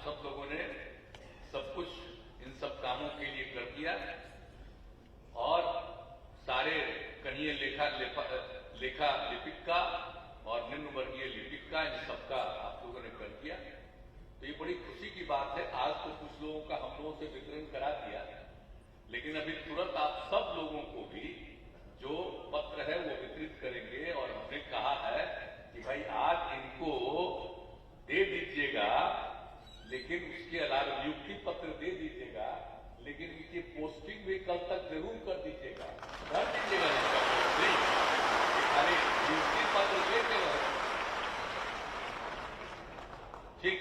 सब लोगों ने सब कुछ इन सब कामों के लिए कर दिया और सारे कनीय लेखा लिपिक का और निम्न वर्गीय लिपिक का इन सबका आप लोगों ने कर दिया। तो ये बड़ी खुशी की बात है। आज तो कुछ लोगों का हम लोगों से वितरण करा दिया, लेकिन अभी तुरंत आप सब लोगों को भी जो पत्र है वो वितरित करेंगे। और हमने कहा है कि भाई आज इनको दे दीजिएगा, लेकिन उसके अलावा नियुक्ति पत्र दे दीजिएगा, लेकिन इनकी पोस्टिंग भी कल तक जरूर कर दीजिएगा, कर दीजिएगा इसका पोस्टिंग, खाली नियुक्ति पत्र देते रहो। ठीक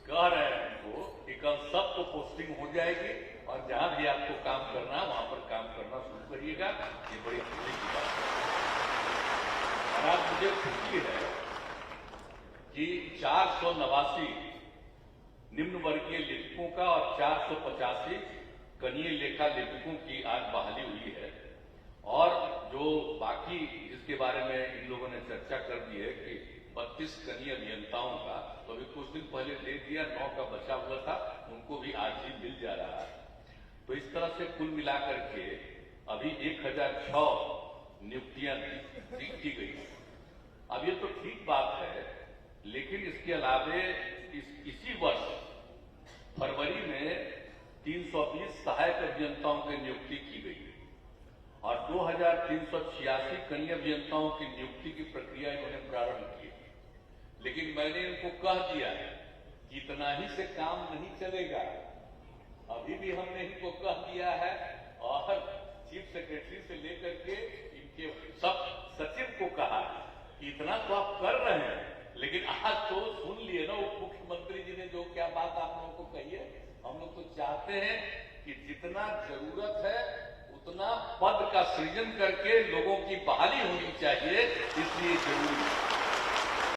कह रहे हैं हमको कि कल सबको पोस्टिंग हो जाएगी और जहां भी आपको काम करना वहां पर काम करना शुरू करिएगा। ये बड़ी खुशी की बात है। और आज मुझे खुशी है कि 489 निम्न वर्गीय लिपिकों का और 485 कनीय लेखा लिपिकों की आज बहाली हुई है। और जो बाकी जिसके बारे में इन लोगों ने चर्चा कर दी है कि 32 कनीय अभियंताओं का, तो अभी कुछ दिन पहले दे दिया, 9 का बचा हुआ था, उनको भी आज ही मिल जा रहा है। तो इस तरह से कुल मिलाकर के अभी 1006 नियुक्तियां की गई। अब ये तो ठीक बात है, लेकिन इसके अलावे इसी वर्ष फरवरी में 320 सहायक अभियंताओं की नियुक्ति की गई और 2386 कनीय अभियंताओं की नियुक्ति की प्रक्रिया इन्होंने प्रारंभ की। लेकिन मैंने इनको कह दिया कि इतना ही से काम नहीं चलेगा। अभी भी हमने इनको कह दिया है और चीफ सेक्रेटरी से लेकर के इनके सब सचिव को कहा कि इतना तो आप कर रहे हैं, लेकिन आज तो सुन लिए ना उप मुख्यमंत्री जी ने जो क्या बात आप लोगों को कही है। हम लोग तो चाहते हैं कि जितना जरूरत है उतना पद का सृजन करके लोगों की बहाली होनी चाहिए, इसलिए जरूरी है।